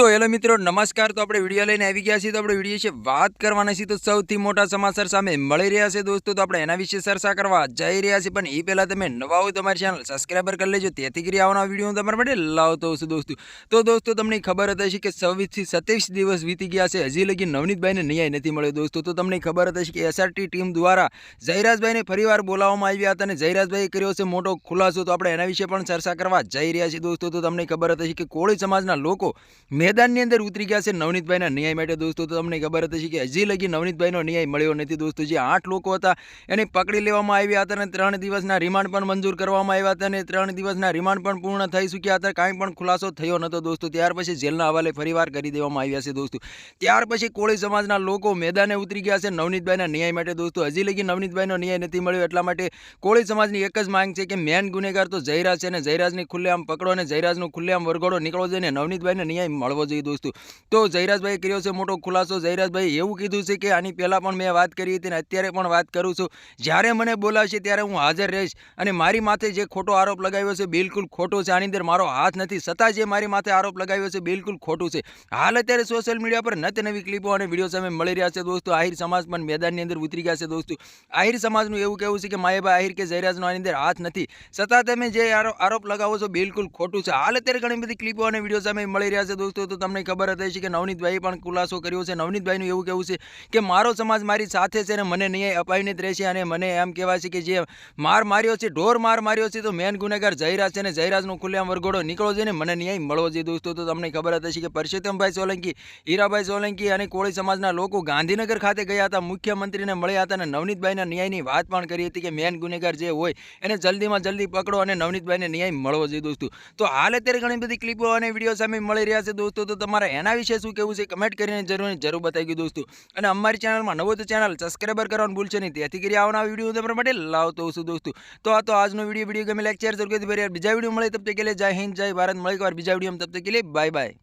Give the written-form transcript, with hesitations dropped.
તો હેલો મિત્રો નમસ્કાર। તો આપણે વિડીયો લઈને આવી ગયા છીએ। તો આપણે વિડીયો વિશે વાત કરવાના છીએ। તો સૌથી મોટા સમાચાર સામે મળી રહ્યા છે દોસ્તો। તો આપણે એના વિશે ચર્ચા કરવા જઈ રહ્યા છીએ। પણ એ પહેલાં તમે નવા હોય તો અમારી ચેનલ સબસ્ક્રાઈબર કરી લેજો, તેથી કરી આવવાના વિડીયો હું તમારા માટે લાવતો હોઉં છું દોસ્તો। તો દોસ્તો તમને ખબર હતી કે 26 થી 27 દિવસ વીતી ગયા છે, હજી લગી નવનીતભાઈને ન્યાય નથી મળ્યો દોસ્તો। તો તમને ખબર હતી કે એસઆરટી ટીમ દ્વારા જયરાજભાઈને ફરીવાર બોલાવવામાં આવ્યા હતા અને જયરાજભાઈએ કર્યો છે મોટો ખુલાસો। તો આપણે એના વિશે પણ ચર્ચા કરવા જઈ રહ્યા છીએ દોસ્તો। તો તમને ખબર હતી કે કોળી સમાજના લોકો मैदान अंदर उतरी गया है नवनीतभाई न्याय माटे दोस्तों। तो तमने खबर थी कि हजी लगी नवनीतभाई न्याय मळ्यो नथी दोस्तों। जे 8 लोग था एने पकड़ी लेवामां आव्या हता अने 3 दिवसना रिमांड पण मंजूर करवामां आव्या हता अने 3 दिवसना रिमांड पण पूर्ण थई चूक्या हता। कांई पण खुलासो थयो नतो दोस्तों। त्यार पछी जेलना हवाले फरीवार करी देवामां आव्या छे दोस्तों। त्यार पछी कोळी समाजना लोको मैदाने उतरी गया है नवनीतभाईना न्याय माटे दोस्तों। हजी लगी नवनीतभाईनो न्याय नथी मळ्यो, एटला माटे कोळी समाजनी एक ज मांग छे के मेन गुનેગાર तो जयराज छे अने जयराजने खुल्लेआम पकड़ो अने जयराजनो खुल्लेआम वरघोड़ो निकळવો जोईए अने नवनीतभाईने न्याय मळવો जोईए दोस्तों। तो जयराजभाई कर्यो छे मोटो खुलासो। जयराजभाई एवुं कीधुं छे के आनी पहेला पण मैं वात करी हती अने अत्यारे पण वात करूं छुं। ज्यारे मने बोलावशे त्यारे हूँ हाजर रहीश अने मारी माथे जे खोटो आरोप लगाव्यो छे बिलकुल खोटो छे। आनी अंदर मारो हाथ नथी, छतां जे मारी माथे आरोप लगाव्यो छे बिलकुल खोटुं छे। हाल अत्यारे सोशल मीडिया पर नत नवी क्लिपो अने विडियो सामे मळी रह्या छे दोस्तों। आहिर समाज पण मैदाननी अंदर उतरी गया छे दोस्तों। आहिर समाजनुं एवुं कहेवुं छे के मायाभाई आहिर के जयराजनो आनी अंदर हाथ नथी, छतां तमे जे आरोप लगावो छो बिलकुल खोटुं छे। हाल अत्यारे घणी बधी क्लिपो अने विडियो सामे मळी रह्या छे दोस्तों। तो तमने खबर हती के नवनीतभाई पण खुलासो कर्यो छे। नवनीतभाईनुं एवुं कहेवुं छे के मारो समाज मारी साथे छे अने मने न्याय अपाईने ज रहेशे अने मने एम कहेवाय छे के जे मार मार्यो छे, ढोर मार मार्यो छे, तो मेन गुનેગાર जयराज छे अने जयराजनो खुल्लेआम वरघोड़ो निकळવો जोईए, मने न्याय मळવો जोईए दोस्तों। तो तमने खबर हती के परसोत्तमभाई सोलंकी, हीराभाई सोलंकी अने कोळी समाजना लोको गांधीनगर खाते गया हता, मुख्यमंत्रीने मळ्या हता अने नवनीतभाईना न्यायनी वात पण करी हती के मेन गुનેગાર जे होय एने जल्दीमां जल्दी पकड़ो अने नवनीतभाईने न्याय मळવો जोईए दोस्तों। तो हाल अत्यारे घणी बधी क्लिपो अने विडियो सामे मळी रह्या छे दोस्तों। तो तमारे एना विशे शुं कहेवुं छे कमेंट करीने जरूर बताइए दोस्तों। अने अमारी चेनल में नवो तो चेनल सब्सक्राइबर करवानुं भूलशो नहीं, तेथी करी आववाना विडियो हूँ तमारा माटे लावतो होउं छुं दोस्तों। तो आ तो आजनो विडियो गमे लाइक शेयर जरूर करजो। बीजा विडियो मळे तब तक के लिए जय हिंद जय भारत। मळे एक वार बीजा विडियो में, तब तक के लिए बाय बाय।